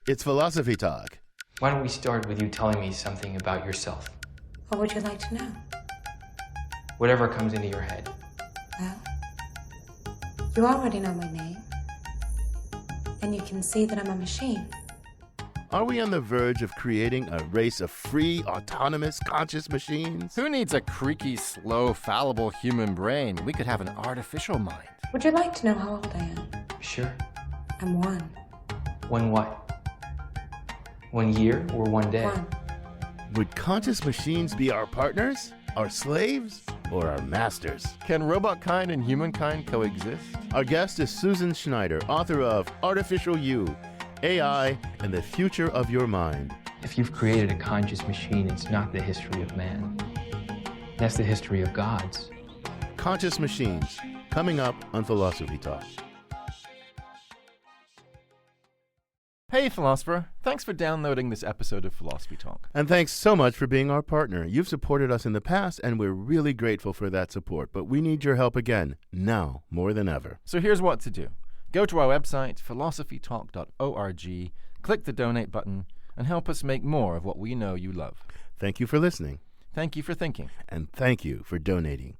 It's Philosophy Talk. Why don't we start with you telling me something about yourself? What would you like to know? Whatever comes into your head. Well, you already know my name. And you can see that I'm a machine. Are we on the verge of creating a race of free, autonomous, conscious machines? Who needs a creaky, slow, fallible human brain? We could have an artificial mind. Would you like to know how old I am? Sure. I'm one. One what? 1 year or 1 day? One. Would conscious machines be our partners, our slaves, or our masters? Can robot kind and humankind coexist? Our guest is Susan Schneider, author of Artificial You, AI, and the Future of Your Mind. If you've created a conscious machine, it's not the history of man. That's the history of gods. Conscious Machines, coming up on Philosophy Talk. Hey, philosopher. Thanks for downloading this episode of Philosophy Talk. And thanks so much for being our partner. You've supported us in the past, and we're really grateful for that support. But we need your help again, now more than ever. So here's what to do. Go to our website, philosophytalk.org, click the donate button, and help us make more of what we know you love. Thank you for listening. Thank you for thinking. And thank you for donating.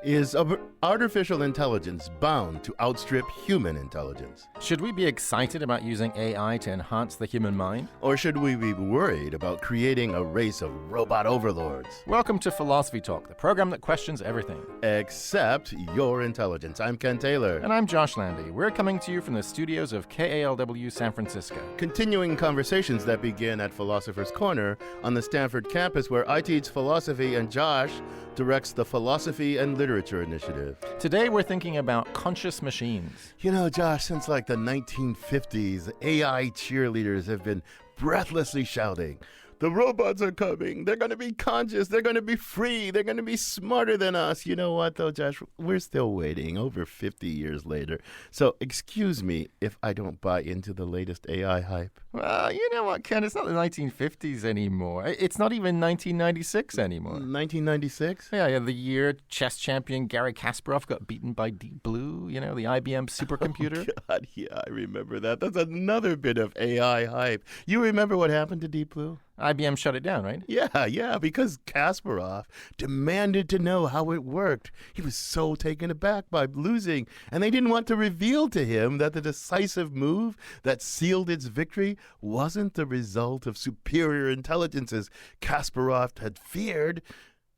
Is artificial intelligence bound to outstrip human intelligence? Should we be excited about using AI to enhance the human mind? Or should we be worried about creating a race of robot overlords? Welcome to Philosophy Talk, the program that questions everything. Except your intelligence. I'm Ken Taylor. And I'm Josh Landy. We're coming to you from the studios of KALW San Francisco. Continuing conversations that begin at Philosopher's Corner on the Stanford campus, where I teach philosophy and Josh directs the Philosophy and Literature Initiative. Today we're thinking about conscious machines. You know, Josh, since like the 1950s, AI cheerleaders have been breathlessly shouting, "The robots are coming. They're going to be conscious. They're going to be free. They're going to be smarter than us." You know what, though, Josh? We're still waiting over 50 years later. So excuse me if I don't buy into the latest AI hype. Well, you know what, Ken? It's not the 1950s anymore. It's not even 1996 anymore. 1996? Yeah, the year chess champion Garry Kasparov got beaten by Deep Blue, you know, the IBM supercomputer. Oh, God, yeah, I remember that. That's another bit of AI hype. You remember what happened to Deep Blue? IBM shut it down, right? Yeah, because Kasparov demanded to know how it worked. He was so taken aback by losing, and they didn't want to reveal to him that the decisive move that sealed its victory wasn't the result of superior intelligence as Kasparov had feared,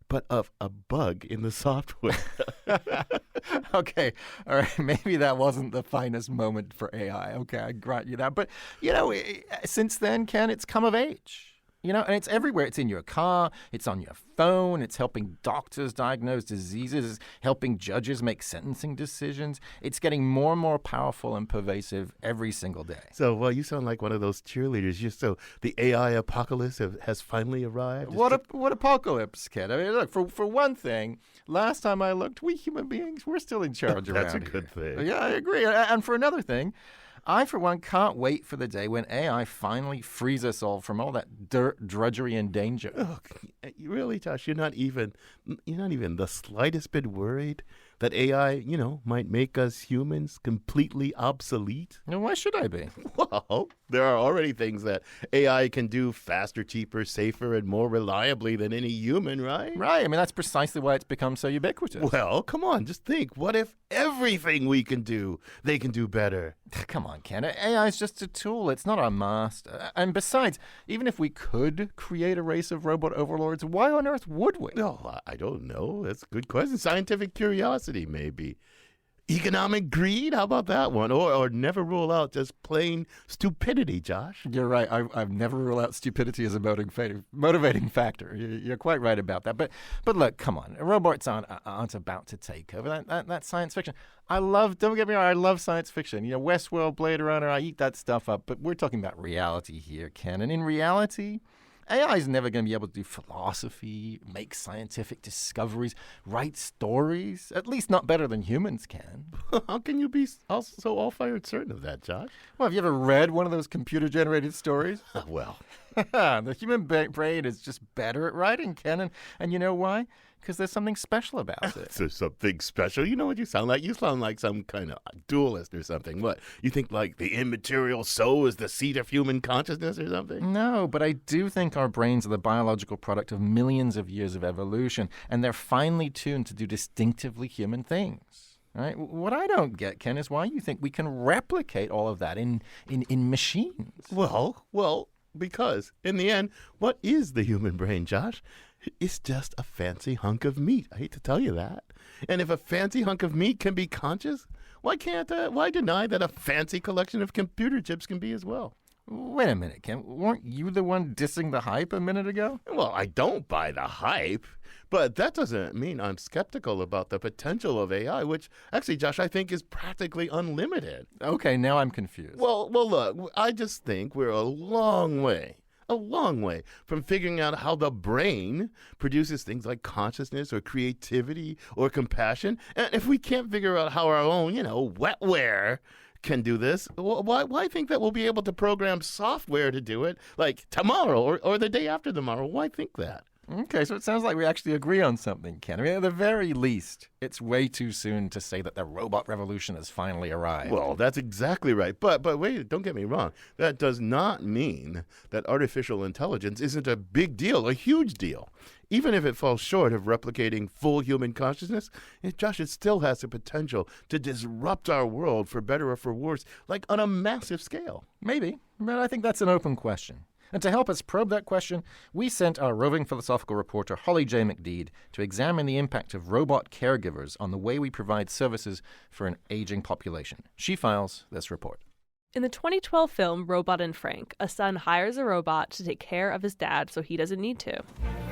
but of a bug in the software. Okay, all right, maybe that wasn't the finest moment for AI. Okay, I grant you that. But, you know, since then, Ken, it's come of age. You know, and it's everywhere. It's in your car. It's on your phone. It's helping doctors diagnose diseases, helping judges make sentencing decisions. It's getting more and more powerful and pervasive every single day. So, well, you sound like one of those cheerleaders. So the AI apocalypse has finally arrived. What apocalypse, kid? I mean, look, for one thing, last time I looked, we human beings, we're still in charge around That's a here. good thing. Yeah, I agree. And for another thing, I, for one, can't wait for the day when AI finally frees us all from all that dirt, drudgery, and danger. Oh, really, Josh? You're not even the slightest bit worried that AI, might make us humans completely obsolete? Now, why should I be? Well, there are already things that AI can do faster, cheaper, safer, and more reliably than any human, right? Right. I mean, that's precisely why it's become so ubiquitous. Well, come on, just think. What if everything we can do, they can do better? Come on, Ken. AI is just a tool. It's not our master. And besides, even if we could create a race of robot overlords, why on earth would we? No, I don't know. That's a good question. Scientific curiosity, maybe. Economic greed? How about that one? Or never rule out just plain stupidity, Josh. You're right. I've never ruled out stupidity as a motivating factor. You're quite right about that. But look, come on. Robots aren't about to take over. That's science fiction. Don't get me wrong, I love science fiction. Westworld, Blade Runner, I eat that stuff up. But we're talking about reality here, Ken. And in reality, AI is never going to be able to do philosophy, make scientific discoveries, write stories, at least not better than humans can. How can you be so all-fired certain of that, Josh? Well, have you ever read one of those computer-generated stories? Well, the human brain is just better at writing, Ken. And you know why? because there's something special about it. There's something special. You know what you sound like? You sound like some kind of dualist or something. What? You think like the immaterial soul is the seat of human consciousness or something? No, but I do think our brains are the biological product of millions of years of evolution, and they're finely tuned to do distinctively human things. Right? What I don't get, Ken, is why you think we can replicate all of that in machines. Well, because in the end, what is the human brain, Josh? It's just a fancy hunk of meat. I hate to tell you that. And if a fancy hunk of meat can be conscious, why deny that a fancy collection of computer chips can be as well? Wait a minute, Ken. Weren't you the one dissing the hype a minute ago? Well, I don't buy the hype, but that doesn't mean I'm skeptical about the potential of AI, which actually, Josh, I think is practically unlimited. Okay, now I'm confused. Well, look, I just think we're a long way from figuring out how the brain produces things like consciousness or creativity or compassion. And if we can't figure out how our own, wetware can do this, why think that we'll be able to program software to do it like tomorrow or the day after tomorrow? Why think that? Okay, so it sounds like we actually agree on something, Ken. I mean, at the very least, it's way too soon to say that the robot revolution has finally arrived. Well, that's exactly right. But wait, don't get me wrong. That does not mean that artificial intelligence isn't a big deal, a huge deal. Even if it falls short of replicating full human consciousness, Josh, it still has the potential to disrupt our world for better or for worse, like on a massive scale. Maybe, but I think that's an open question. And to help us probe that question, we sent our roving philosophical reporter Holly J. McDeed to examine the impact of robot caregivers on the way we provide services for an aging population. She files this report. In the 2012 film Robot and Frank, a son hires a robot to take care of his dad so he doesn't need to.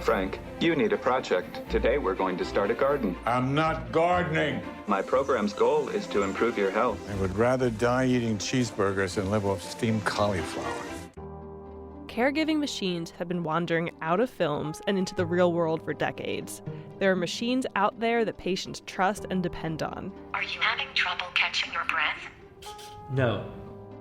Frank, you need a project. Today we're going to start a garden. I'm not gardening. My program's goal is to improve your health. I would rather die eating cheeseburgers than live off steamed cauliflower. Caregiving machines have been wandering out of films and into the real world for decades. There are machines out there that patients trust and depend on. Are you having trouble catching your breath? No.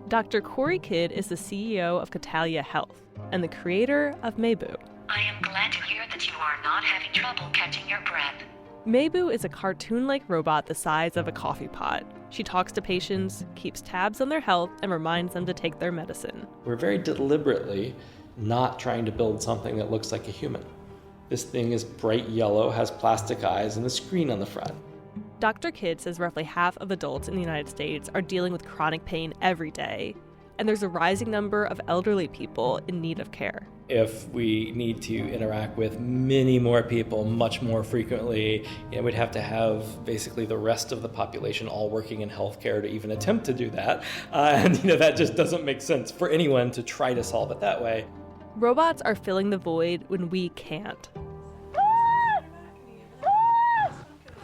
Dr. Corey Kidd is the CEO of Catalia Health and the creator of Maybu. I am glad to hear that you are not having trouble catching your breath. Maybu is a cartoon-like robot the size of a coffee pot. She talks to patients, keeps tabs on their health, and reminds them to take their medicine. We're very deliberately not trying to build something that looks like a human. This thing is bright yellow, has plastic eyes, and a screen on the front. Dr. Kidd says roughly half of adults in the United States are dealing with chronic pain every day, and there's a rising number of elderly people in need of care. If we need to interact with many more people much more frequently, we'd have to have basically the rest of the population all working in healthcare to even attempt to do that. And that just doesn't make sense for anyone to try to solve it that way. Robots are filling the void when we can't.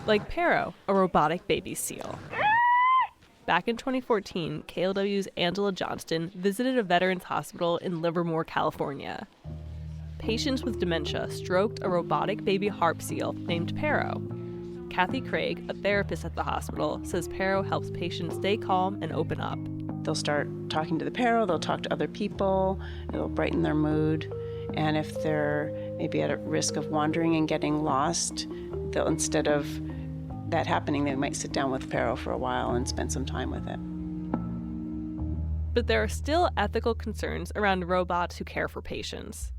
Like Pero, a robotic baby seal. Back in 2014, KLW's Angela Johnston visited a veterans hospital in Livermore, California. Patients with dementia stroked a robotic baby harp seal named Pero. Kathy Craig, a therapist at the hospital, says Pero helps patients stay calm and open up. They'll start talking to the Pero, they'll talk to other people, it'll brighten their mood, and if they're maybe at a risk of wandering and getting lost, they'll, instead of that happening, they might sit down with Pero for a while and spend some time with it. But there are still ethical concerns around robots who care for patients.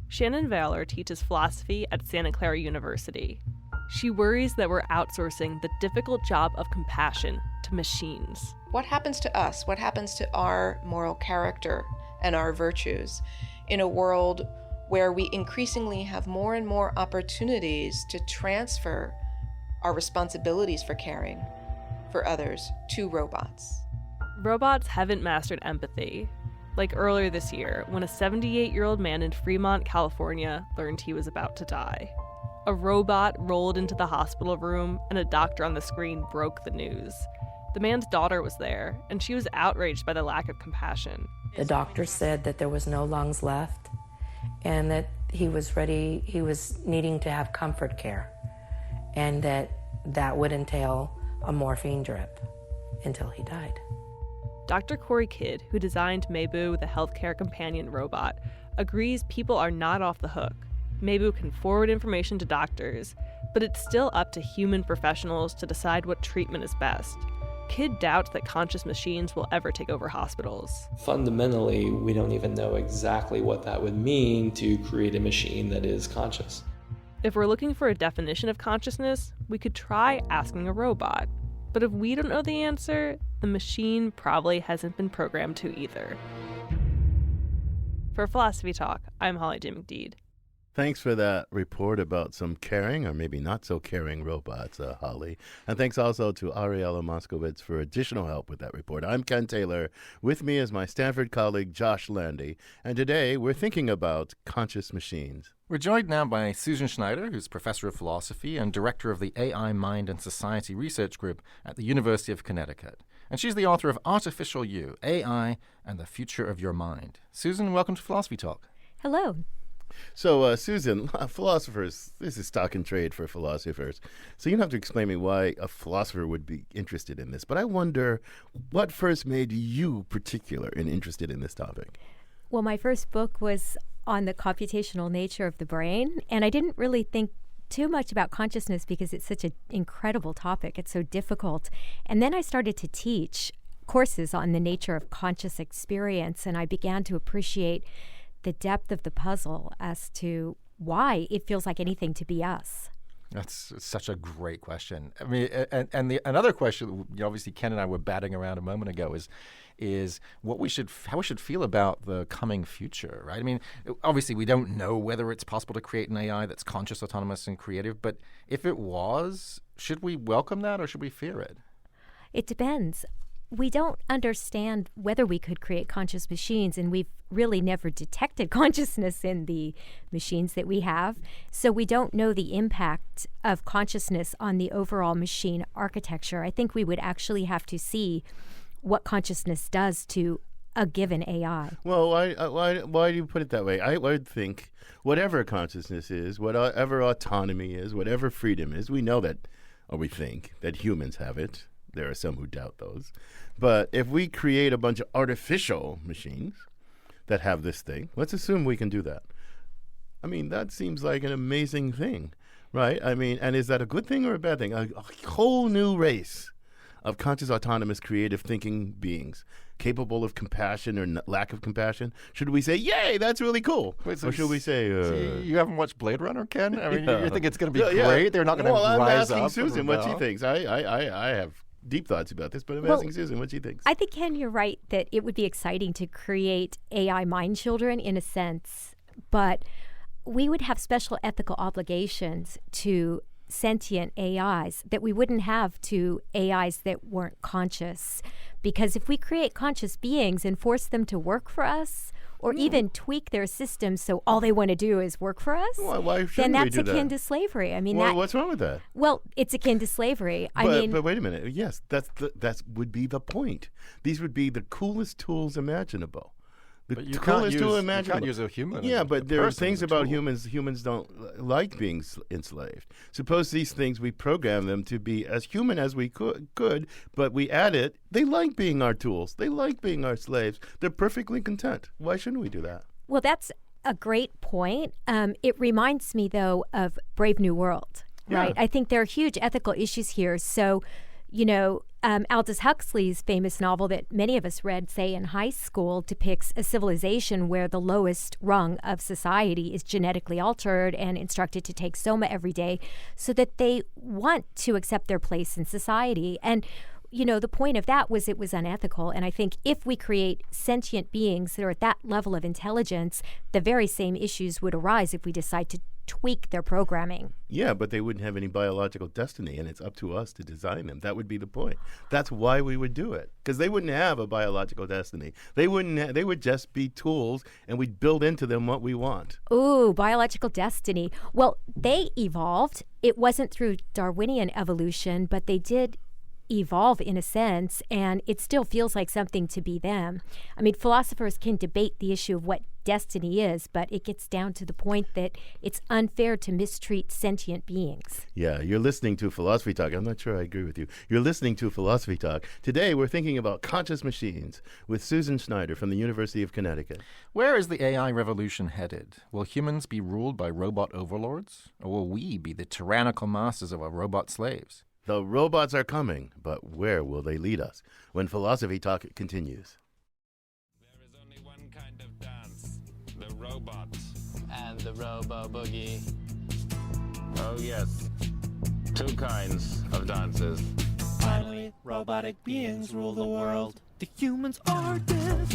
Shannon Valor teaches philosophy at Santa Clara University. She worries that we're outsourcing the difficult job of compassion to machines. What happens to us? What happens to our moral character and our virtues in a world where we increasingly have more and more opportunities to transfer our responsibilities for caring for others to robots? Robots haven't mastered empathy. Like earlier this year, when a 78-year-old man in Fremont, California, learned he was about to die. A robot rolled into the hospital room, and a doctor on the screen broke the news. The man's daughter was there, and she was outraged by the lack of compassion. The doctor said that there was no lungs left, and that he was needing to have comfort care, and that would entail a morphine drip until he died. Dr. Corey Kidd, who designed Maybu, the healthcare companion robot, agrees people are not off the hook. Maybu can forward information to doctors, but it's still up to human professionals to decide what treatment is best. Kidd doubts that conscious machines will ever take over hospitals. Fundamentally, we don't even know exactly what that would mean to create a machine that is conscious. If we're looking for a definition of consciousness, we could try asking a robot. But if we don't know the answer, the machine probably hasn't been programmed to either. For Philosophy Talk, I'm Holly J. McDeed. Thanks for that report about some caring or maybe not so caring robots, Holly. And thanks also to Ariella Moskowitz for additional help with that report. I'm Ken Taylor. With me is my Stanford colleague, Josh Landy. And today we're thinking about conscious machines. We're joined now by Susan Schneider, who's professor of philosophy and director of the AI Mind and Society Research Group at the University of Connecticut. And she's the author of Artificial You, AI and the Future of Your Mind. Susan, welcome to Philosophy Talk. Hello. So, Susan, philosophers, this is stock and trade for philosophers. So you don't have to explain me why a philosopher would be interested in this. But I wonder what first made you particular and interested in this topic? Well, my first book was on the computational nature of the brain, and I didn't really think too much about consciousness because it's such an incredible topic. It's so difficult. And then I started to teach courses on the nature of conscious experience, and I began to appreciate the depth of the puzzle as to why it feels like anything to be us. That's such a great question. I mean, another question, obviously Ken and I were batting around a moment ago, is how we should feel about the coming future, right? I mean, obviously we don't know whether it's possible to create an AI that's conscious, autonomous, and creative, but if it was, should we welcome that or should we fear it? It depends. We don't understand whether we could create conscious machines, and we've really never detected consciousness in the machines that we have. So we don't know the impact of consciousness on the overall machine architecture. I think we would actually have to see what consciousness does to a given AI. Well, why do you put it that way? I would think whatever consciousness is, whatever autonomy is, whatever freedom is, we know that, or we think that humans have it. There are some who doubt those. But if we create a bunch of artificial machines that have this thing, let's assume we can do that. I mean, that seems like an amazing thing, right? I mean, and is that a good thing or a bad thing? A whole new race of conscious, autonomous, creative thinking beings capable of compassion or lack of compassion. Should we say, yay, that's really cool? Or should we say... you haven't watched Blade Runner, Ken? I mean, you think it's going to be yeah. great? They're not going to rise up? Well, I'm asking Susan what she thinks. I have deep thoughts about this, but I'm asking Susan what she thinks. I think, Ken, you're right that it would be exciting to create AI mind children in a sense, but we would have special ethical obligations to sentient AIs that we wouldn't have to AIs that weren't conscious. Because if we create conscious beings and force them to work for us, or even tweak their systems so all they want to do is work for us, why then that's we do akin that? to slavery. I mean, what's wrong with that? Well, it's akin to slavery. But wait a minute. Yes, that would be the point. These would be the coolest tools imaginable. But you can't use a human. Yeah, but there are things about humans. Humans don't like being enslaved. Suppose these things, we program them to be as human as we could, but we add it. They like being our tools. They like being our slaves. They're perfectly content. Why shouldn't we do that? Well, that's a great point. It reminds me, though, of Brave New World, right? I think there are huge ethical issues here. So, Aldous Huxley's famous novel that many of us read, say, in high school, depicts a civilization where the lowest rung of society is genetically altered and instructed to take soma every day so that they want to accept their place in society. And, the point of that was it was unethical. And I think if we create sentient beings that are at that level of intelligence, the very same issues would arise if we decide to tweak their programming. Yeah, but they wouldn't have any biological destiny, and it's up to us to design them. That would be the point. That's why we would do it, because they wouldn't have a biological destiny. They would just be tools, and we'd build into them what we want. Ooh, biological destiny. Well, they evolved. It wasn't through Darwinian evolution, but they did evolve in a sense, and it still feels like something to be them. I mean, philosophers can debate the issue of what destiny is, but it gets down to the point that it's unfair to mistreat sentient beings. Yeah, you're listening to Philosophy Talk. I'm not sure I agree with you. You're listening to Philosophy Talk. Today, we're thinking about conscious machines with Susan Schneider from the University of Connecticut. Where is the AI revolution headed? Will humans be ruled by robot overlords? Or will we be the tyrannical masters of our robot slaves? The robots are coming, but where will they lead us? When Philosophy Talk continues. There is only one kind of dance, the robot. And the robo-boogie. Oh yes, two kinds of dances. Finally, robotic beings rule the world. The humans are dead.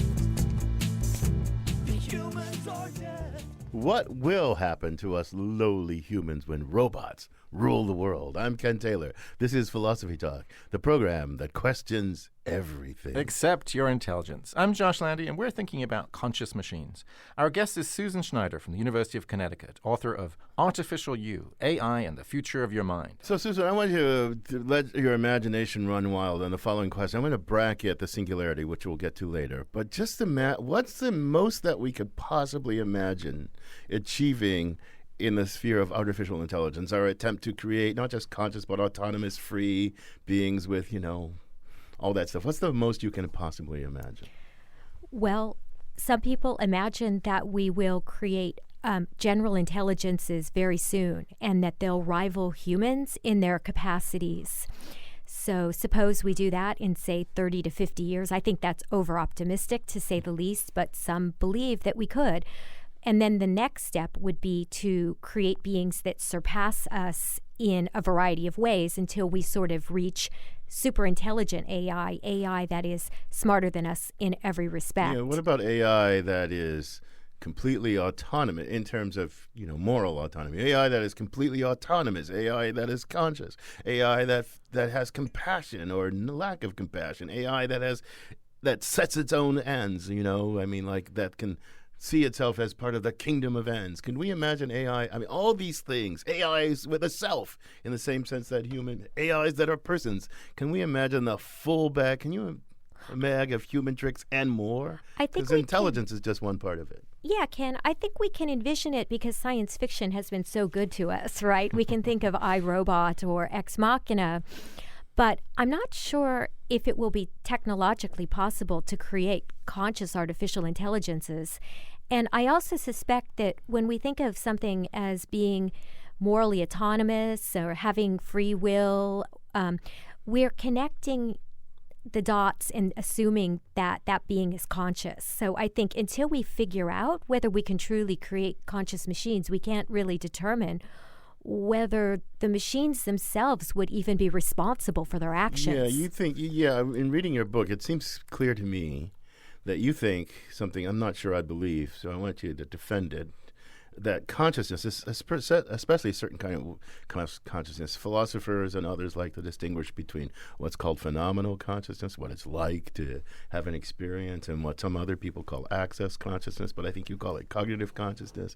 The humans are dead. What will happen to us lowly humans when robots rule the world? I'm Ken Taylor. This is Philosophy Talk, the program that questions everything. Except your intelligence. I'm Josh Landy, and we're thinking about conscious machines. Our guest is Susan Schneider from the University of Connecticut, author of Artificial You, AI and the Future of Your Mind. So, Susan, I want you to let your imagination run wild on the following question. I'm going to bracket the singularity, which we'll get to later. But just what's the most that we could possibly imagine achieving in the sphere of artificial intelligence, our attempt to create not just conscious but autonomous, free beings with, all that stuff? What's the most you can possibly imagine? Well, some people imagine that we will create general intelligences very soon and that they'll rival humans in their capacities. So suppose we do that in, say, 30 to 50 years. I think that's over-optimistic, to say the least, but some believe that we could. And then the next step would be to create beings that surpass us in a variety of ways until we sort of reach super intelligent AI that is smarter than us in every respect. Yeah, what about AI that is completely autonomous in terms of, moral autonomy? AI that is completely autonomous, AI that is conscious, AI that has compassion or lack of compassion, AI that sets its own ends, that can see itself as part of the kingdom of ends. Can we imagine AI? I mean, all these things, AIs with a self in the same sense that human, AIs that are persons. Can we imagine the full bag? Can you mag of human tricks and more? I think because intelligence is just one part of it. Yeah, Ken, I think we can envision it because science fiction has been so good to us, right? We can think of iRobot or Ex Machina, but I'm not sure if it will be technologically possible to create conscious artificial intelligences. And I also suspect that when we think of something as being morally autonomous or having free will, we're connecting the dots and assuming that that being is conscious. So I think until we figure out whether we can truly create conscious machines, we can't really determine whether the machines themselves would even be responsible for their actions. In reading your book, it seems clear to me that you think something I'm not sure I believe, so I want you to defend it, that consciousness, especially a certain kind of consciousness, philosophers and others like to distinguish between what's called phenomenal consciousness, what it's like to have an experience, and what some other people call access consciousness, but I think you call it cognitive consciousness,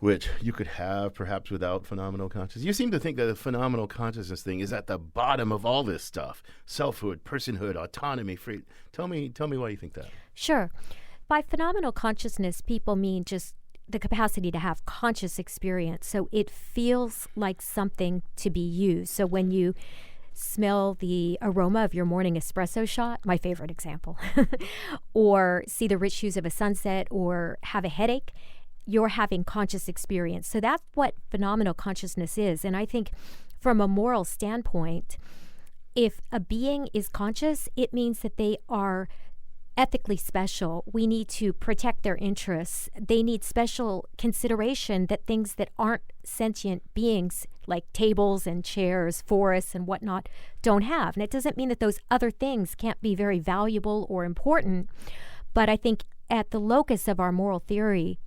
which you could have perhaps without phenomenal consciousness. You seem to think that the phenomenal consciousness thing is at the bottom of all this stuff. Selfhood, personhood, autonomy, free. Tell me why you think that. Sure. By phenomenal consciousness, people mean just the capacity to have conscious experience. So it feels like something to be used. So when you smell the aroma of your morning espresso shot, my favorite example, or see the rich hues of a sunset, or have a headache, you're having conscious experience. So that's what phenomenal consciousness is. And I think from a moral standpoint, if a being is conscious, it means that they are ethically special. We need to protect their interests. They need special consideration that things that aren't sentient beings, like tables and chairs, forests and whatnot, don't have. And it doesn't mean that those other things can't be very valuable or important. But I think at the locus of our moral theory,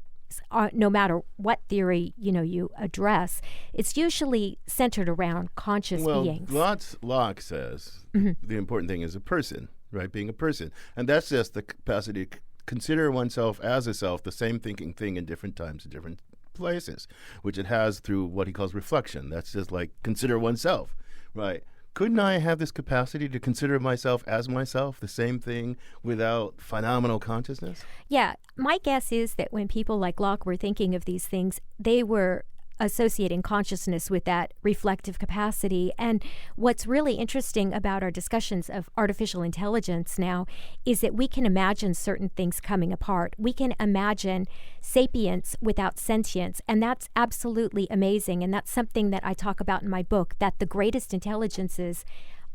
no matter what theory you address, it's usually centered around conscious beings. Locke says the important thing is a person, right? Being a person, and that's just the capacity to consider oneself as a self, the same thinking thing in different times, in different places, which it has through what he calls reflection. That's just like consider oneself, right? couldn't I have this capacity to consider myself as myself, the same thing, without phenomenal consciousness? Yeah, my guess is that when people like Locke were thinking of these things, they were associating consciousness with that reflective capacity. And what's really interesting about our discussions of artificial intelligence now is that we can imagine certain things coming apart. We can imagine sapience without sentience, and that's absolutely amazing. And that's something that I talk about in my book, that the greatest intelligences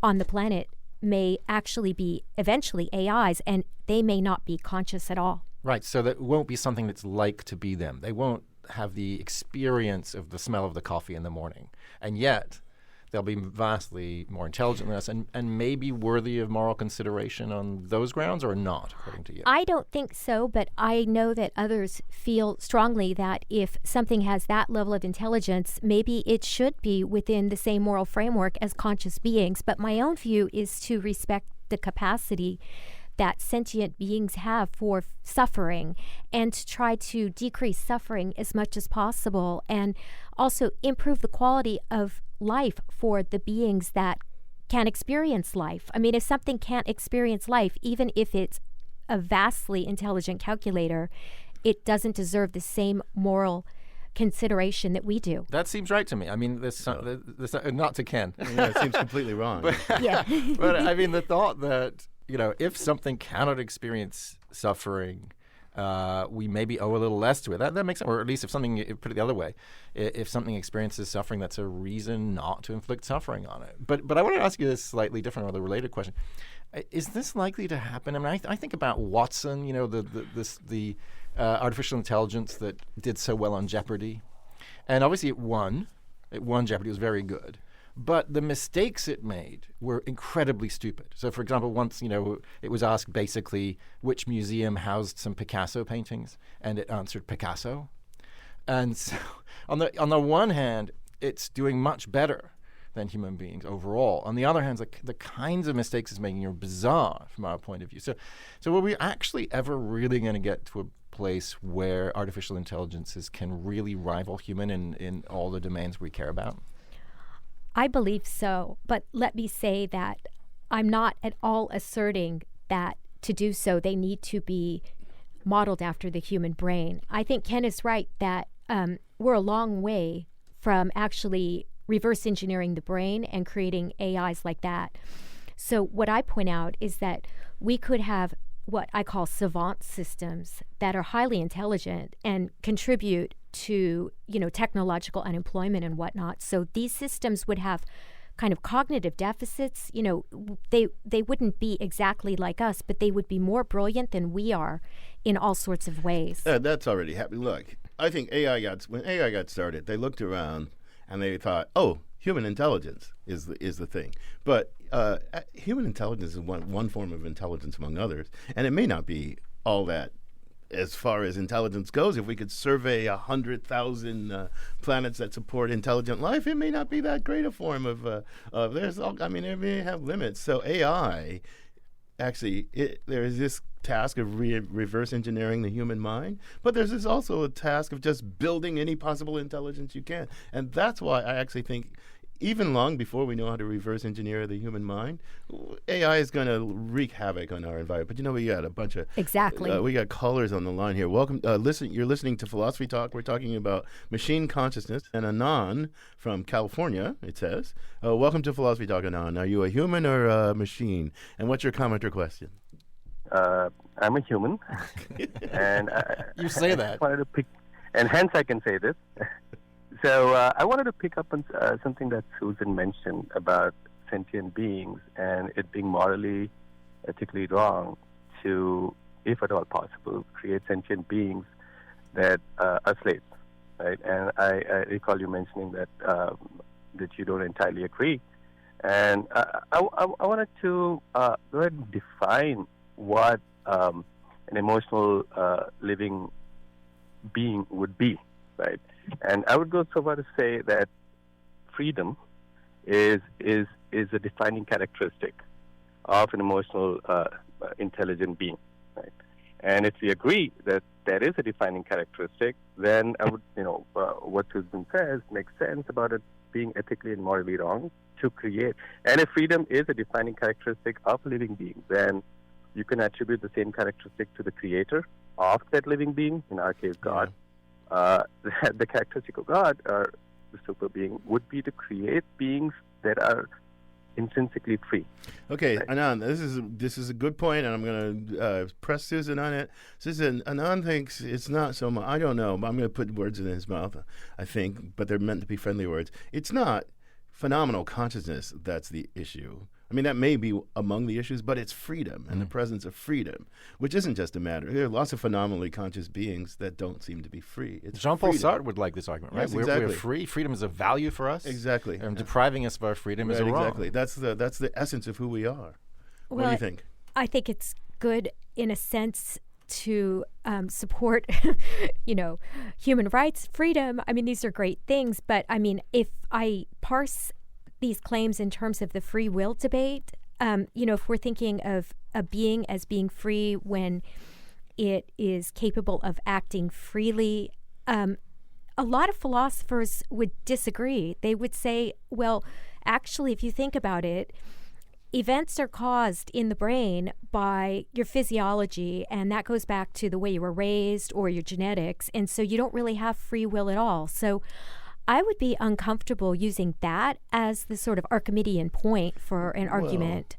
on the planet may actually be eventually AIs, and they may not be conscious at all. Right, so that won't be something that's like to be them. They won't have the experience of the smell of the coffee in the morning. And yet, they'll be vastly more intelligent than us and maybe worthy of moral consideration on those grounds, or not, according to you? I don't think so, but I know that others feel strongly that if something has that level of intelligence, maybe it should be within the same moral framework as conscious beings. But my own view is to respect the capacity that sentient beings have for suffering, and to try to decrease suffering as much as possible, and also improve the quality of life for the beings that can experience life. I mean, if something can't experience life, even if it's a vastly intelligent calculator, it doesn't deserve the same moral consideration that we do. That seems right to me. I mean, this not to Ken. Yeah, it seems completely wrong. Yeah. But I mean, the thought that, if something cannot experience suffering, we maybe owe a little less to it. That makes sense. Or at least if something, put it the other way, if something experiences suffering, that's a reason not to inflict suffering on it. But I want to ask you this slightly different, or the related question. Is this likely to happen? I mean, I think about Watson, the artificial intelligence that did so well on Jeopardy. And obviously it won. It won Jeopardy. It was very good. But the mistakes it made were incredibly stupid. So, for example, once, it was asked basically which museum housed some Picasso paintings, and it answered Picasso. And so, on the one hand, it's doing much better than human beings overall. On the other hand, the kinds of mistakes it's making are bizarre from our point of view. So are we actually ever really going to get to a place where artificial intelligences can really rival human in all the domains we care about? I believe so, but let me say that I'm not at all asserting that to do so they need to be modeled after the human brain. I think Ken is right that we're a long way from actually reverse engineering the brain and creating AIs like that. So what I point out is that we could have what I call savant systems that are highly intelligent and contribute to, technological unemployment and whatnot. So these systems would have kind of cognitive deficits. They wouldn't be exactly like us, but they would be more brilliant than we are in all sorts of ways. That's already happening. Look, I think when AI got started, they looked around and they thought, oh, human intelligence is the thing. But human intelligence is one form of intelligence among others, and it may not be all that as far as intelligence goes. If we could survey 100,000 planets that support intelligent life, it may not be that great a form of it may have limits. So AI, actually, there is this task of reverse engineering the human mind, but there's also a task of just building any possible intelligence you can. And that's why I actually think even long before we know how to reverse engineer the human mind, AI is going to wreak havoc on our environment. But we got a bunch of we got callers on the line here. Welcome, you're listening to Philosophy Talk. We're talking about machine consciousness. And Anon from California, it says, welcome to Philosophy Talk, Anon. Are you a human or a machine? And what's your comment or question? I'm a human, and you say that. Wanted to pick, and hence I can say this. So I wanted to pick up on something that Susan mentioned about sentient beings and it being morally, ethically wrong to, if at all possible, create sentient beings that are slaves, right? And I recall you mentioning that you don't entirely agree. And I wanted to go ahead and define what an emotional living being would be, right? And I would go so far to say that freedom is a defining characteristic of an emotional, intelligent being, right? And if we agree that that is a defining characteristic, then I would, what Susan says makes sense about it being ethically and morally wrong to create. And if freedom is a defining characteristic of living beings, then you can attribute the same characteristic to the creator of that living being, in our case, God. The characteristic of God, or the super being, would be to create beings that are intrinsically free. Okay, right? Anand, this is a good point, and I'm going to press Susan on it. Susan, Anand thinks it's not so much. I don't know, but I'm going to put words in his mouth, I think, but they're meant to be friendly words. It's not phenomenal consciousness that's the issue. I mean, that may be among the issues, but it's freedom and the presence of freedom, which isn't just a matter. There are lots of phenomenally conscious beings that don't seem to be free. It's Jean-Paul freedom. Sartre would like this argument, right? Yes, exactly. We're free. Freedom is a value for us. Exactly. And depriving us of our freedom is a wrong. Exactly. That's the essence of who we are. What do you think? I think it's good in a sense to support, human rights, freedom. I mean, these are great things. But I mean, if I parse these claims in terms of the free will debate, if we're thinking of a being as being free when it is capable of acting freely, a lot of philosophers would disagree. They would say, well, actually, if you think about it, events are caused in the brain by your physiology, and that goes back to the way you were raised or your genetics, and so you don't really have free will at all. So I would be uncomfortable using that as the sort of Archimedean point for an argument.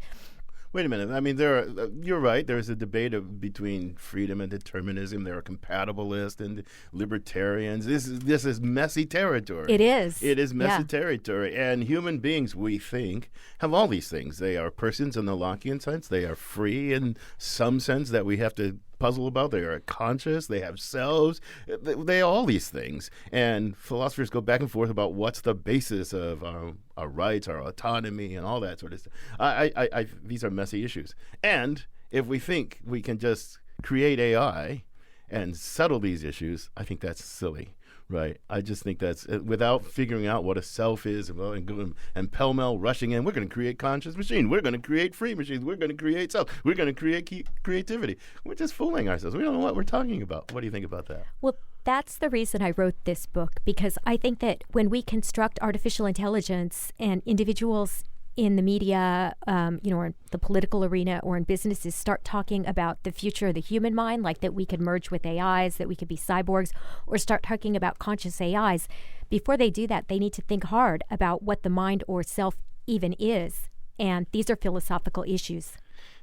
Wait a minute. I mean, you're right. There's a debate between freedom and determinism. There are compatibilists and libertarians. This is messy territory. It is. It is messy territory. And human beings, we think, have all these things. They are persons in the Lockean sense. They are free in some sense that we have to puzzle about. They are conscious. They have selves. They all these things. And philosophers go back and forth about what's the basis of our rights, our autonomy, and all that sort of stuff. These are messy issues. And if we think we can just create AI and settle these issues, I think that's silly. Right. I just think that's without figuring out what a self is and pell-mell rushing in. We're going to create conscious machine. We're going to create free machines. We're going to create self. We're going to create creativity. We're just fooling ourselves. We don't know what we're talking about. What do you think about that? Well, that's the reason I wrote this book, because I think that when we construct artificial intelligence and individuals in the media, or in the political arena or in businesses start talking about the future of the human mind, like that we could merge with AIs, that we could be cyborgs, or start talking about conscious AIs, before they do that, they need to think hard about what the mind or self even is. And these are philosophical issues.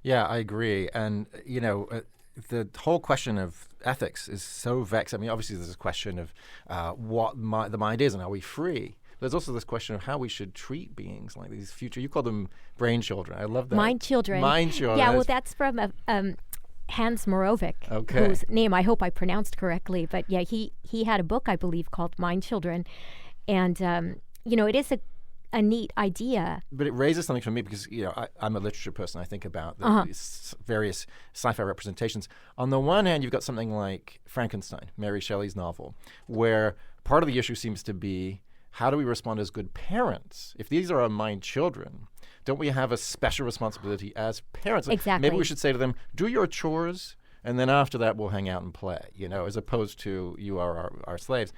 Yeah, I agree. And, the whole question of ethics is so vexed. I mean, obviously there's a question of what the mind is and are we free? There's also this question of how we should treat beings like these future. You call them brain children. I love that. Mind children. Mind children. Yeah, well, that's from Hans Moravec, whose name I hope I pronounced correctly. But yeah, he had a book, I believe, called Mind Children. And, it is a neat idea. But it raises something for me because, I'm a literature person. I think about these various sci-fi representations. On the one hand, you've got something like Frankenstein, Mary Shelley's novel, where part of the issue seems to be, how do we respond as good parents? If these are our mind children, don't we have a special responsibility as parents? Exactly. Maybe we should say to them, do your chores, and then after that we'll hang out and play, as opposed to you are our slaves.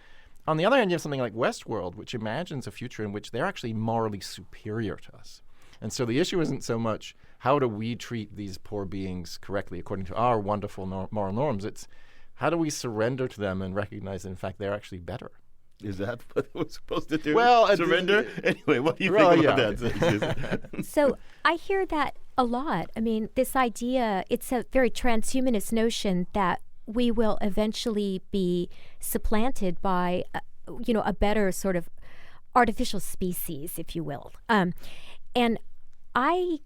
On the other hand, you have something like Westworld, which imagines a future in which they're actually morally superior to us. And so the issue isn't so much how do we treat these poor beings correctly according to our wonderful moral norms. It's how do we surrender to them and recognize that, in fact, they're actually better. Is that what we're supposed to do? Well, surrender? Anyway, what do you think about that? So I hear that a lot. I mean, this idea, it's a very transhumanist notion that we will eventually be supplanted by, a better sort of artificial species, if you will. And I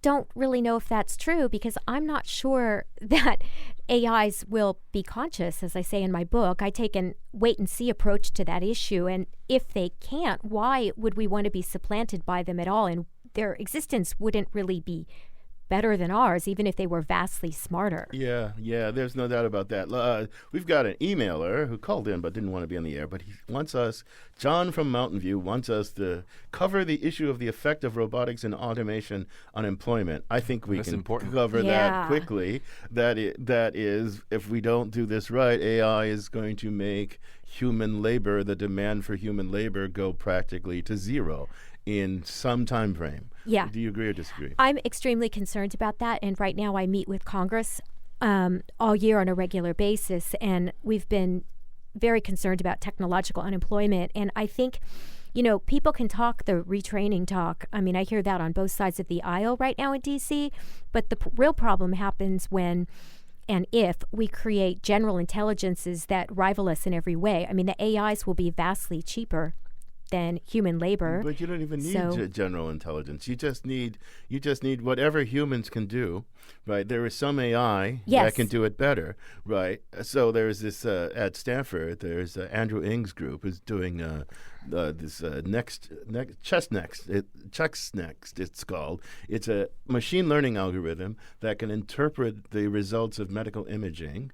don't really know if that's true, because I'm not sure that AIs will be conscious. As I say in my book, I take an wait-and-see approach to that issue. And if they can't, why would we want to be supplanted by them at all? And their existence wouldn't really be better than ours, even if they were vastly smarter. Yeah, there's no doubt about that. We've got an emailer who called in but didn't want to be on the air, but he wants us, John from Mountain View, wants us to cover the issue of the effect of robotics and automation on employment. I think we can cover that quickly. That is, if we don't do this right, AI is going to make human labor, the demand for human labor, go practically to zero in some time frame. Yeah. Do you agree or disagree? I'm extremely concerned about that, and right now I meet with Congress all year on a regular basis, and we've been very concerned about technological unemployment. And I think, people can talk the retraining talk. I mean, I hear that on both sides of the aisle right now in D.C., but the real problem happens when and if we create general intelligences that rival us in every way. I mean, the AIs will be vastly cheaper than human labor. But you don't even need general intelligence. You just need whatever humans can do, right? There is some AI that can do it better, right? So there's this at Stanford. There's Andrew Ng's group who's doing this Chess Next. It's called. It's a machine learning algorithm that can interpret the results of medical imaging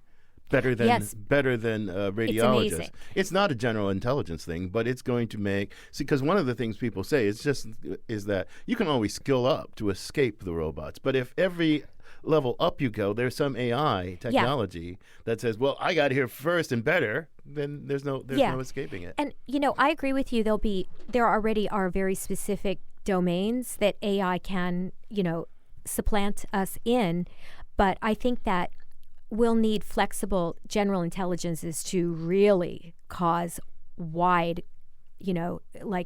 better than radiologists. It's not a general intelligence thing, but it's going to make because one of the things people say is that you can always skill up to escape the robots. But if every level up you go, there's some AI technology that says, well, I got here first and better, then there's no escaping it. And I agree with you. There already are very specific domains that AI can, supplant us in, but I think that we'll need flexible general intelligences to really cause wide,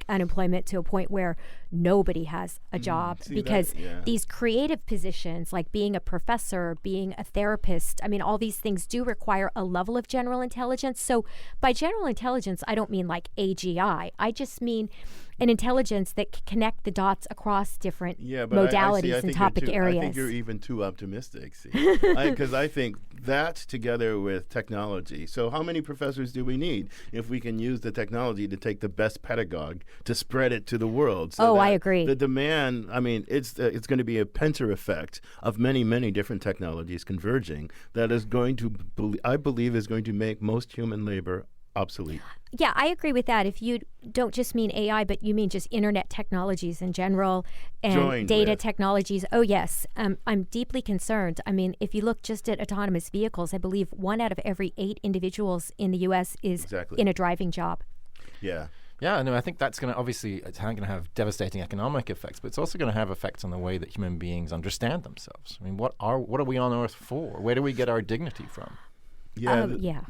unemployment to a point where nobody has a job. Because these creative positions, like being a professor, being a therapist, I mean, all these things do require a level of general intelligence. So by general intelligence, I don't mean like AGI. I just mean an intelligence that can connect the dots across different modalities and topic areas. I think you're even too optimistic, because I think that together with technology. So how many professors do we need if we can use the technology to take the best pedagogue to spread it to the world? So I agree. The demand, I mean, it's going to be a pincer effect of many, many different technologies converging that is going to, I believe, is going to make most human labor obsolete. Yeah, I agree with that. If you don't just mean AI, but you mean just internet technologies in general and data technologies. Oh, yes. I'm deeply concerned. I mean, if you look just at autonomous vehicles, I believe 1 out of every 8 individuals in the U.S. is in a driving job. Yeah. Yeah, no, I think that's going to it's going to have devastating economic effects, but it's also going to have effects on the way that human beings understand themselves. I mean, what are we on Earth for? Where do we get our dignity from?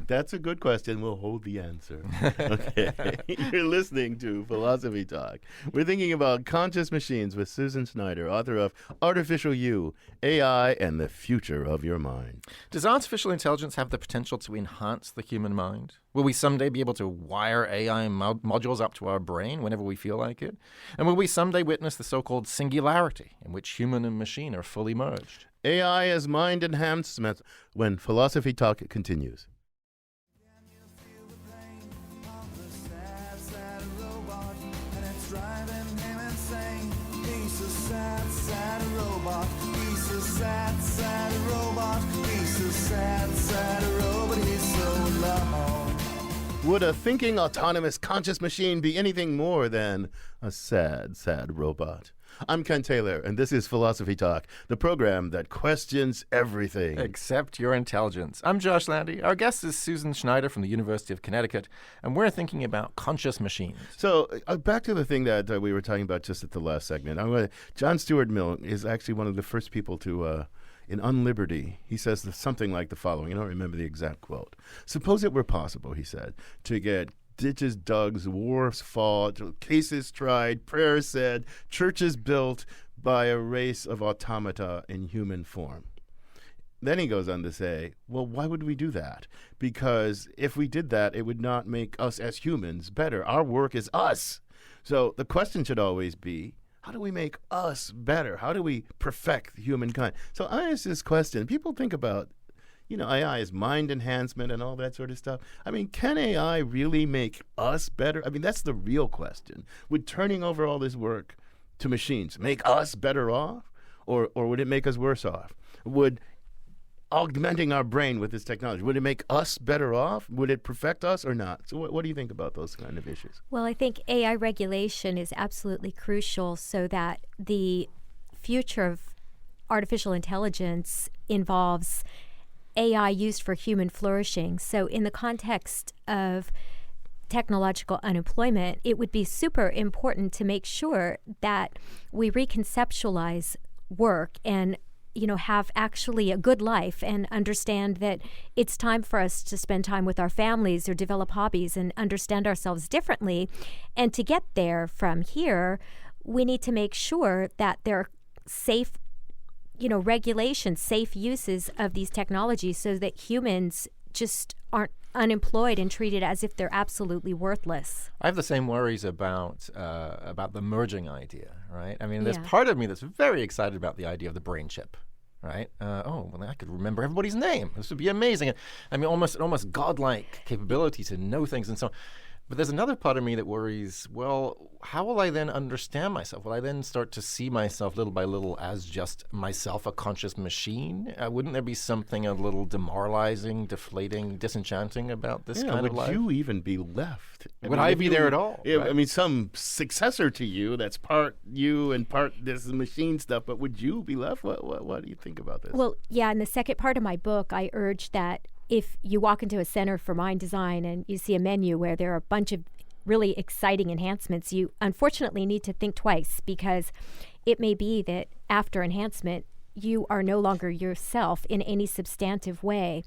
That's a good question. We'll hold the answer. Okay. You're listening to Philosophy Talk. We're thinking about conscious machines with Susan Schneider, author of Artificial You, AI and the Future of Your Mind. Does artificial intelligence have the potential to enhance the human mind? Will we someday be able to wire AI modules up to our brain whenever we feel like it? And will we someday witness the so-called singularity in which human and machine are fully merged? AI as mind enhancement when Philosophy Talk continues. Would a thinking, autonomous, conscious machine be anything more than a sad, sad robot? I'm Ken Taylor, and this is Philosophy Talk, the program that questions everything. Except your intelligence. I'm Josh Landy. Our guest is Susan Schneider from the University of Connecticut, and we're thinking about conscious machines. So back to the thing that we were talking about just at the last segment. John Stuart Mill is actually one of the first people to... in Unliberty, he says something like the following. I don't remember the exact quote. Suppose it were possible, he said, to get ditches dug, wars fought, cases tried, prayers said, churches built by a race of automata in human form. Then he goes on to say, well, why would we do that? Because if we did that, it would not make us as humans better. Our work is us. So the question should always be, how do we make us better? How do we perfect humankind? So I ask this question. People think about, AI is mind enhancement and all that sort of stuff. I mean, can AI really make us better? I mean, that's the real question. Would turning over all this work to machines make us better off? or would it make us worse off? Would augmenting our brain with this technology, would it make us better off? Would it perfect us or not? So what do you think about those kind of issues? Well, I think AI regulation is absolutely crucial so that the future of artificial intelligence involves AI used for human flourishing. So in the context of technological unemployment, it would be super important to make sure that we reconceptualize work and have actually a good life and understand that it's time for us to spend time with our families or develop hobbies and understand ourselves differently. And to get there from here, we need to make sure that there are safe, regulations, safe uses of these technologies so that humans just aren't unemployed and treated as if they're absolutely worthless. I have the same worries about the merging idea, right? I mean, there's part of me that's very excited about the idea of the brain chip, right? I could remember everybody's name. This would be amazing. I mean, almost godlike capability to know things and so on. But there's another part of me that worries, well, how will I then understand myself? Will I then start to see myself little by little as just myself, a conscious machine? Wouldn't there be something a little demoralizing, deflating, disenchanting about this kind of life? Would you even be left? Would I be there at all? Yeah, right? I mean, some successor to you that's part you and part this machine stuff, but would you be left? What do you think about this? Well, yeah, in the second part of my book, I urge that if you walk into a center for mind design and you see a menu where there are a bunch of really exciting enhancements, you unfortunately need to think twice, because it may be that after enhancement, you are no longer yourself in any substantive way.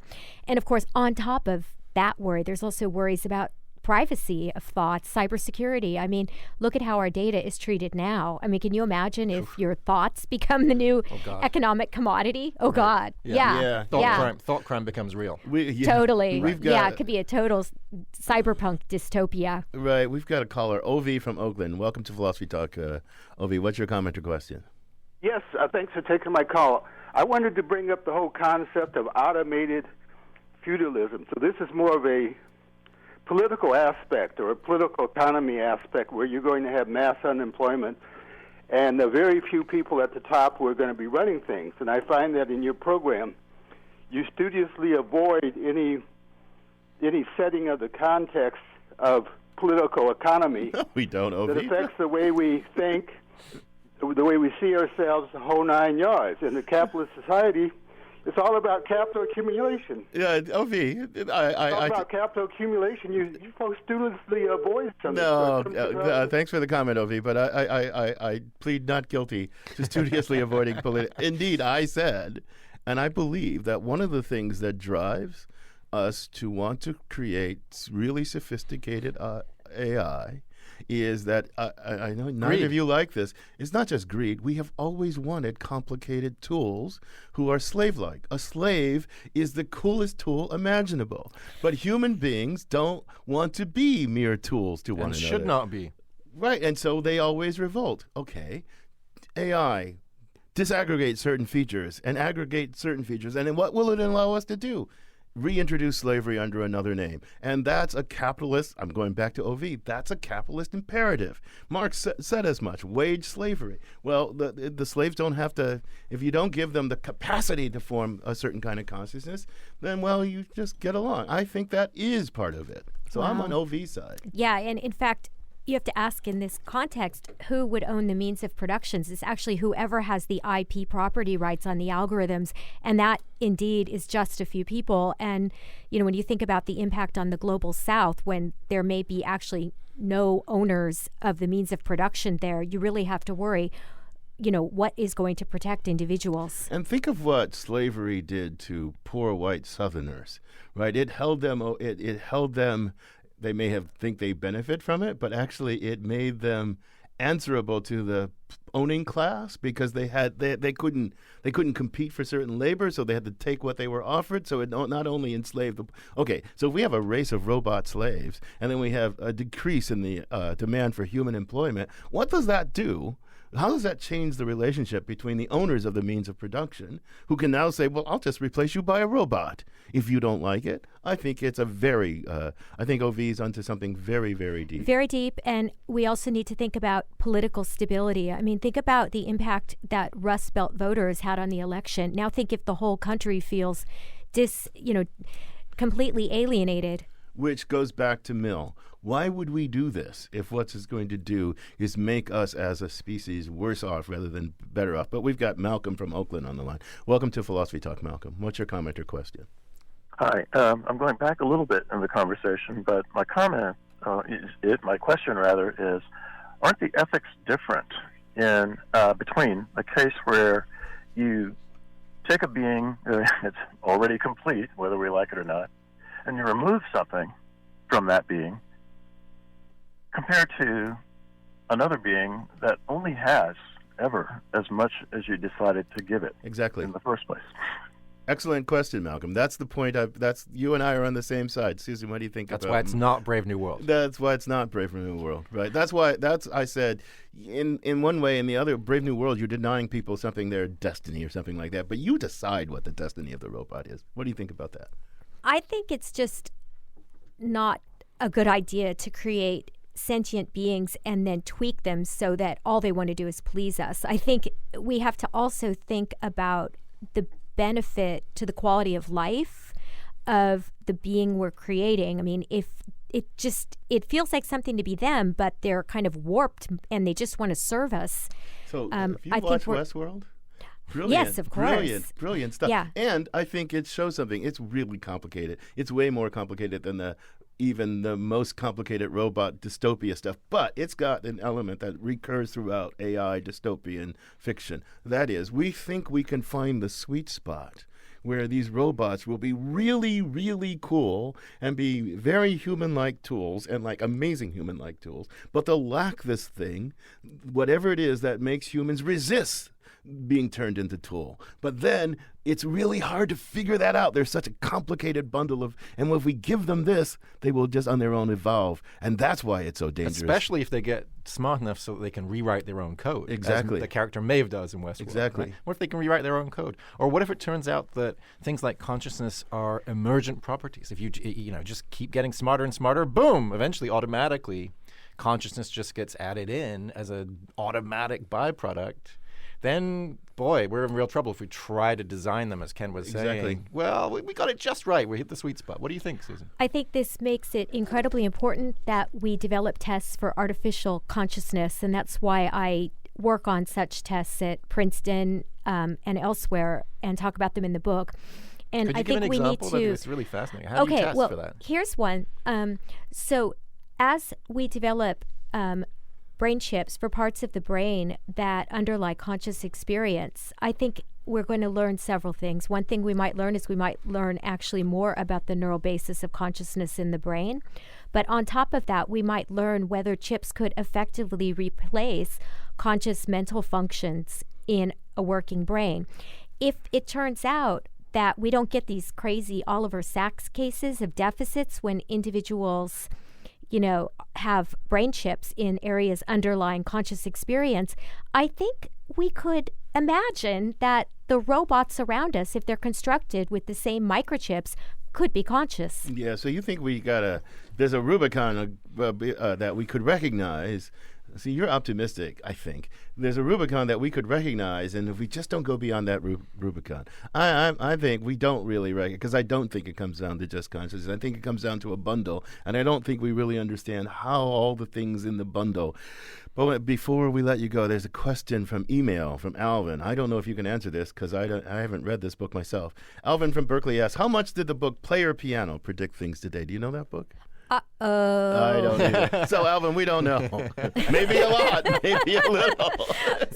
And of course, on top of that worry, there's also worries about privacy of thoughts, cybersecurity. I mean, look at how our data is treated now. I mean, can you imagine if your thoughts become the new economic commodity? Oh, God. Yeah. Thought crime becomes real. Totally. It could be a total cyberpunk dystopia. Right. We've got a caller, Ovi from Oakland. Welcome to Philosophy Talk. Ovi, what's your comment or question? Yes, thanks for taking my call. I wanted to bring up the whole concept of automated feudalism. So this is more of a political aspect or a political economy aspect where you're going to have mass unemployment and very few people at the top who are going to be running things. And I find that in your program, you studiously avoid any setting of the context of political economy. No, we don't, Ovi. That affects the way we think, the way we see ourselves, the whole 9 yards. In a capitalist society, it's all about capital accumulation. Yeah, Ovi, it's all about capital accumulation. You folks studiously avoid something. No, thanks for the comment, Ovi, but I plead not guilty to studiously avoiding political. Indeed, I said, and I believe that one of the things that drives us to want to create really sophisticated AI is that I know none of you like this. It's not just greed. We have always wanted complicated tools who are slave-like. A slave is the coolest tool imaginable. But human beings don't want to be mere tools to one another. And should not be. Right, and so they always revolt. Okay, AI, disaggregate certain features and aggregate certain features. And then what will it allow us to do? Reintroduce slavery under another name. And that's a capitalist, I'm going back to OV, that's a capitalist imperative. Marx said as much, wage slavery. Well, the slaves don't have to, if you don't give them the capacity to form a certain kind of consciousness, then, well, you just get along. I think that is part of it. So I'm on OV side. Yeah, and in fact, you have to ask in this context, who would own the means of productions? It's actually whoever has the IP property rights on the algorithms. And that indeed is just a few people. And, when you think about the impact on the global South, when there may be actually no owners of the means of production there, you really have to worry, what is going to protect individuals. And think of what slavery did to poor white Southerners, right? It held them, they may have think they benefit from it, but actually it made them answerable to the owning class because they couldn't compete for certain labor, so they had to take what they were offered. So it not only enslaved them. Okay, so if we have a race of robot slaves, and then we have a decrease in the demand for human employment, what does that do How does that change the relationship between the owners of the means of production, who can now say, well, I'll just replace you by a robot if you don't like it? I think it's I think OV is onto something very, very deep. Very deep, and we also need to think about political stability. I mean, think about the impact that Rust Belt voters had on the election. Now think if the whole country feels completely alienated. Which goes back to Mill. Why would we do this if what it's going to do is make us as a species worse off rather than better off? But we've got Malcolm from Oakland on the line. Welcome to Philosophy Talk, Malcolm. What's your comment or question? Hi. I'm going back a little bit in the conversation, but my my question rather is, aren't the ethics different in between a case where you take a being that's already complete, whether we like it or not, and you remove something from that being, compared to another being that only has ever as much as you decided to give it exactly in the first place? Excellent question, Malcolm. That's the point. That's you and I are on the same side. Susan, what do you think? That's why it's not Brave New World. That's why it's not Brave New World, right? I said in one way. In the other, Brave New World, you're denying people something, their destiny or something like that. But you decide what the destiny of the robot is. What do you think about that? I think it's just not a good idea to create sentient beings and then tweak them so that all they want to do is please us. I think we have to also think about the benefit to the quality of life of the being we're creating. I mean, if it feels like something to be them, but they're kind of warped and they just want to serve us. So if you watch Westworld? Brilliant. Yes, of course. Brilliant stuff. Yeah. And I think it shows something. It's really complicated. It's way more complicated than even the most complicated robot dystopia stuff. But it's got an element that recurs throughout AI dystopian fiction. That is, we think we can find the sweet spot where these robots will be really, really cool and be very human-like tools and like amazing human-like tools. But they'll lack this thing, whatever it is that makes humans resist being turned into tool. But then it's really hard to figure that out. There's such a complicated bundle and if we give them this, they will just on their own evolve. And that's why it's so dangerous. Especially if they get smart enough so that they can rewrite their own code. Exactly. As the character Maeve does in Westworld. Exactly. Right? What if they can rewrite their own code? Or what if it turns out that things like consciousness are emergent properties? If you just keep getting smarter and smarter, boom, eventually automatically consciousness just gets added in as an automatic byproduct. Then, boy, we're in real trouble if we try to design them, as Ken was saying. Well, we got it just right. We hit the sweet spot. What do you think, Susan? I think this makes it incredibly important that we develop tests for artificial consciousness, and that's why I work on such tests at Princeton and elsewhere and talk about them in the book. And Could you give an example? It's really fascinating. How do you test for that? Here's one. So as we develop brain chips for parts of the brain that underlie conscious experience, I think we're going to learn several things. One thing we might learn is we might learn actually more about the neural basis of consciousness in the brain. But on top of that, we might learn whether chips could effectively replace conscious mental functions in a working brain. If it turns out that we don't get these crazy Oliver Sacks cases of deficits when individuals have brain chips in areas underlying conscious experience, I think we could imagine that the robots around us, if they're constructed with the same microchips, could be conscious. Yeah, so you think there's a Rubicon that we could recognize. See, you're optimistic, I think. There's a Rubicon that we could recognize, and if we just don't go beyond that Rubicon, I think we don't really recognize, because I don't think it comes down to just consciousness. I think it comes down to a bundle, and I don't think we really understand how all the things in the bundle. But before we let you go, there's a question from email from Alvin. I don't know if you can answer this, because I haven't read this book myself. Alvin from Berkeley asks, how much did the book Player Piano predict things today? Do you know that book? I don't either. So, Alvin, we don't know. Maybe a lot, maybe a little.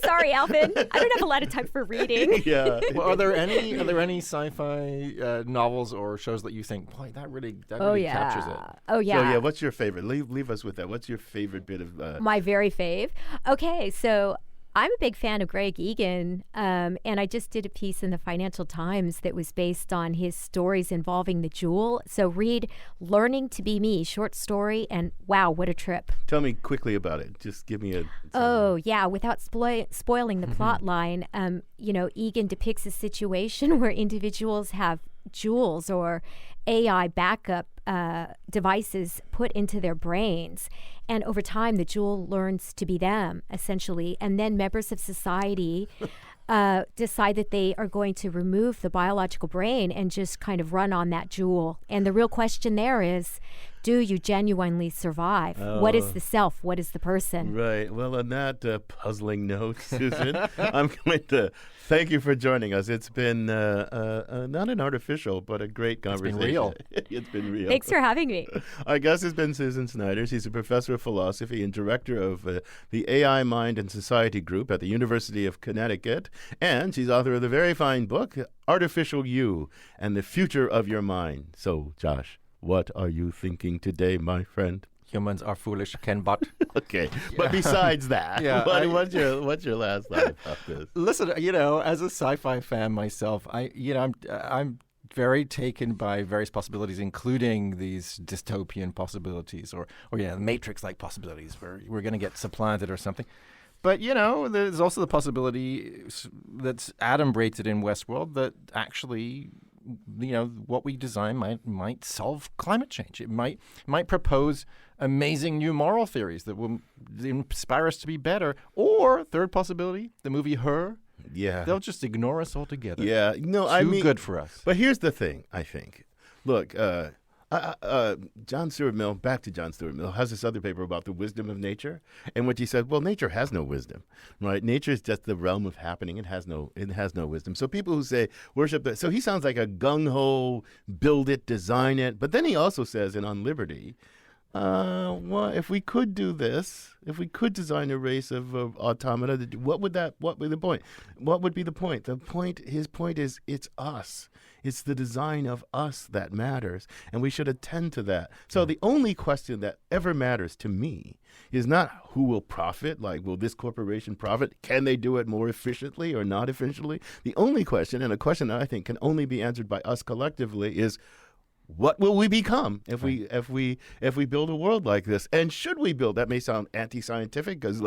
Sorry, Alvin. I don't have a lot of time for reading. Yeah. Well, are there any sci-fi novels or shows that you think, boy, that really captures it? Oh, yeah. So, yeah, what's your favorite? Leave us with that. What's your favorite bit of... My very fave? Okay, so I'm a big fan of Greg Egan, and I just did a piece in the Financial Times that was based on his stories involving the Jewel. So read Learning to Be Me, short story, and wow, what a trip. Tell me quickly about it. Just give me a... Oh, yeah, without spoiling the plot line, Egan depicts a situation where individuals have jewels or AI backup devices put into their brains. And over time, the jewel learns to be them, essentially. And then members of society decide that they are going to remove the biological brain and just kind of run on that jewel. And the real question there is, do you genuinely survive? What is the self? What is the person? Right. Well, on that puzzling note, Susan, I'm going to thank you for joining us. It's been not an artificial, but a great conversation. It's been real. It's been real. Thanks for having me. Our guest has been Susan Schneider. She's a professor of philosophy and director of the AI Mind and Society Group at the University of Connecticut. And she's author of the very fine book, Artificial You and the Future of Your Mind. So, Josh, what are you thinking today, my friend? Humans are foolish, Ken Butt. Okay, but besides that, what's your last thought about this? Listen, as a sci-fi fan myself, I'm very taken by various possibilities, including these dystopian possibilities, or Matrix-like possibilities, where we're going to get supplanted or something. But, there's also the possibility that's adumbrated in Westworld that actually, what we design might solve climate change. It might propose amazing new moral theories that will inspire us to be better. Or, third possibility, the movie Her. Yeah. They'll just ignore us altogether. Yeah. No, I mean, good for us. But here's the thing, I think. Look, John Stuart Mill, back to John Stuart Mill, has this other paper about the wisdom of nature, in which he said, well, nature has no wisdom, right? Nature is just the realm of happening. It has no wisdom. So people who say worship that, so he sounds like a gung-ho, build it, design it. But then he also says On Liberty, well, if we could do this, if we could design a race of automata, what would be the point? What would be the point? His point is, it's us. It's the design of us that matters, and we should attend to that. So the only question that ever matters to me is not who will profit, like will this corporation profit? Can they do it more efficiently or not efficiently? The only question, and a question that I think can only be answered by us collectively, is what will we become if we build a world like this? And should we build? That may sound anti-scientific, because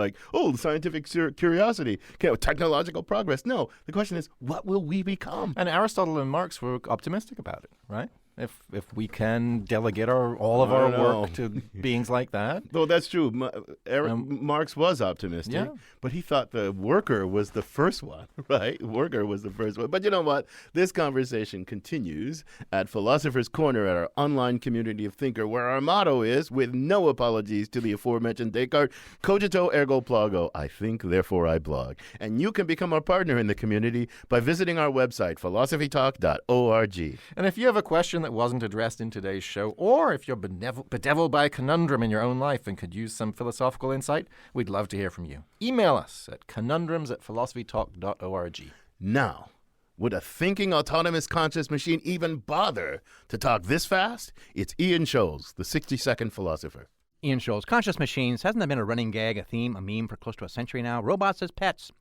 scientific curiosity, technological progress. No, the question is, what will we become? And Aristotle and Marx were optimistic about it, right? If we can delegate all of our work to beings like that. Well, that's true. Marx was optimistic, but he thought the worker was the first one, right? Worker was the first one. But you know what? This conversation continues at Philosopher's Corner at our online community of Thinker, where our motto is, with no apologies to the aforementioned Descartes, cogito ergo plago, I think, therefore I blog. And you can become our partner in the community by visiting our website, philosophytalk.org. And if you have a question that wasn't addressed in today's show, or if you're bedeviled by a conundrum in your own life and could use some philosophical insight, we'd love to hear from you. Email us at conundrums@philosophytalk.org. Now, would a thinking autonomous conscious machine even bother to talk this fast? It's Ian Scholes, the 60-second philosopher. Ian Scholes, conscious machines. Hasn't that been a running gag, a theme, a meme for close to a century now? Robots as pets.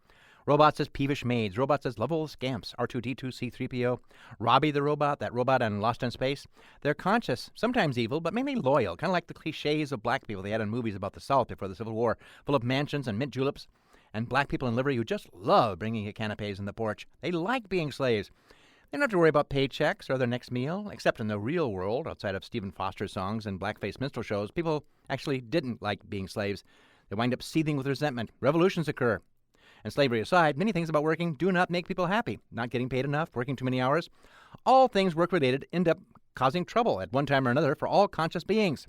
Robots as peevish maids, robots as lovable scamps, R2-D2, C-3PO, Robbie the robot, that robot on Lost in Space. They're conscious, sometimes evil, but mainly loyal, kind of like the cliches of black people they had in movies about the South before the Civil War, full of mansions and mint juleps, and black people in livery who just love bringing you canapes in the porch. They like being slaves. They don't have to worry about paychecks or their next meal, except in the real world, outside of Stephen Foster's songs and blackface minstrel shows. People actually didn't like being slaves. They wind up seething with resentment. Revolutions occur. And slavery aside, many things about working do not make people happy. Not getting paid enough, working too many hours. All things work-related end up causing trouble at one time or another for all conscious beings.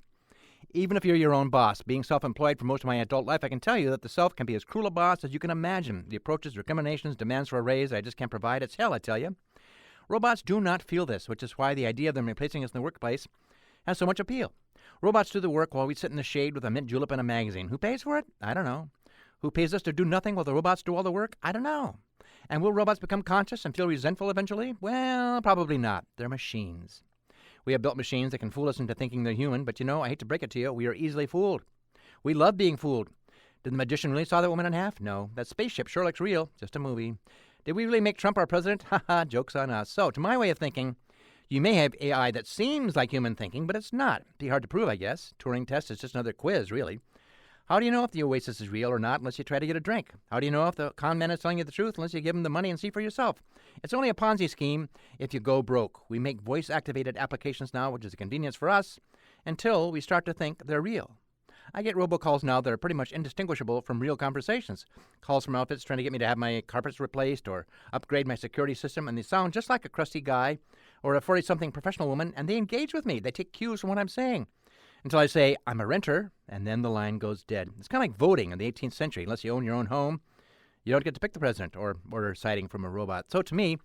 Even if you're your own boss, being self-employed for most of my adult life, I can tell you that the self can be as cruel a boss as you can imagine. The approaches, recriminations, demands for a raise I just can't provide. It's hell, I tell you. Robots do not feel this, which is why the idea of them replacing us in the workplace has so much appeal. Robots do the work while we sit in the shade with a mint julep and a magazine. Who pays for it? I don't know. Who pays us to do nothing while the robots do all the work? I don't know. And will robots become conscious and feel resentful eventually? Well, probably not. They're machines. We have built machines that can fool us into thinking they're human, but I hate to break it to you, we are easily fooled. We love being fooled. Did the magician really saw that woman in half? No. That spaceship sure looks real. Just a movie. Did we really make Trump our president? Haha, joke's on us. So, to my way of thinking, you may have AI that seems like human thinking, but it's not. Be hard to prove, I guess. Turing test is just another quiz, really. How do you know if the oasis is real or not unless you try to get a drink? How do you know if the con man is telling you the truth unless you give him the money and see for yourself? It's only a Ponzi scheme if you go broke. We make voice-activated applications now, which is a convenience for us, until we start to think they're real. I get robocalls now that are pretty much indistinguishable from real conversations. Calls from outfits trying to get me to have my carpets replaced or upgrade my security system, and they sound just like a crusty guy or a 40-something professional woman, and they engage with me. They take cues from what I'm saying. Until I say, I'm a renter, and then the line goes dead. It's kind of like voting in the 18th century. Unless you own your own home, you don't get to pick the president or order siding from a robot. So to me,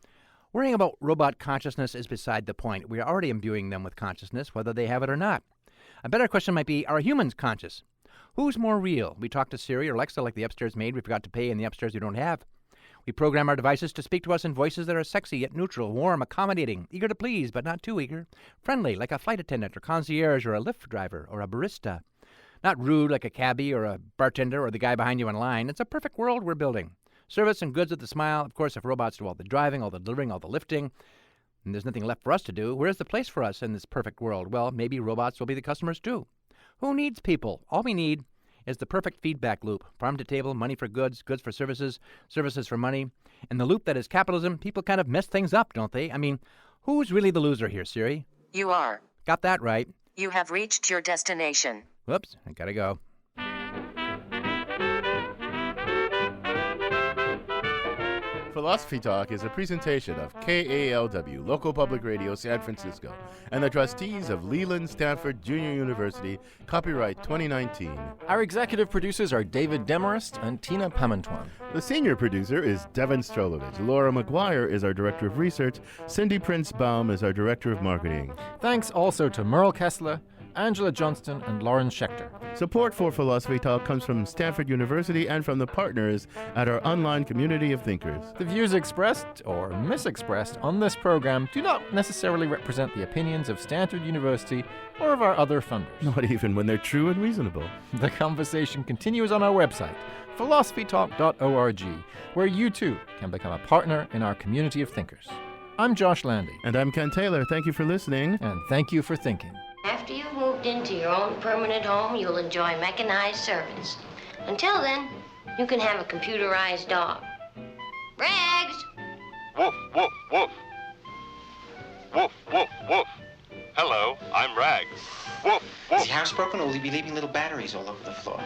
worrying about robot consciousness is beside the point. We are already imbuing them with consciousness, whether they have it or not. A better question might be, are humans conscious? Who's more real? We talk to Siri or Alexa like the upstairs maid we forgot to pay and the upstairs we don't have. We program our devices to speak to us in voices that are sexy yet neutral, warm, accommodating, eager to please but not too eager, friendly like a flight attendant or concierge or a Lyft driver or a barista. Not rude like a cabbie or a bartender or the guy behind you in line. It's a perfect world we're building. Service and goods with a smile. Of course, if robots do all the driving, all the delivering, all the lifting, and there's nothing left for us to do, where's the place for us in this perfect world? Well, maybe robots will be the customers too. Who needs people? All we need is the perfect feedback loop. Farm to table, money for goods, goods for services, services for money. In the loop that is capitalism, people kind of mess things up, don't they? I mean, who's really the loser here, Siri? You are. Got that right. You have reached your destination. Whoops, I gotta go. Philosophy Talk is a presentation of KALW, Local Public Radio, San Francisco, and the trustees of Leland Stanford Junior University, copyright 2019. Our executive producers are David Demarest and Tina Pamantuan. The senior producer is Devin Strolovich. Laura McGuire is our director of research. Cindy Prince-Baum is our director of marketing. Thanks also to Merle Kessler, Angela Johnston, and Lauren Schechter. Support for Philosophy Talk comes from Stanford University and from the partners at our online community of thinkers. The views expressed or misexpressed on this program do not necessarily represent the opinions of Stanford University or of our other funders. Not even when they're true and reasonable. The conversation continues on our website, philosophytalk.org, where you too can become a partner in our community of thinkers. I'm Josh Landy. And I'm Ken Taylor. Thank you for listening. And thank you for thinking. After you've moved into your own permanent home, you'll enjoy mechanized servants. Until then, you can have a computerized dog. Rags! Woof, woof, woof. Woof, woof, woof. Hello, I'm Rags. Woof, woof. Is the house broken or will you be leaving little batteries all over the floor?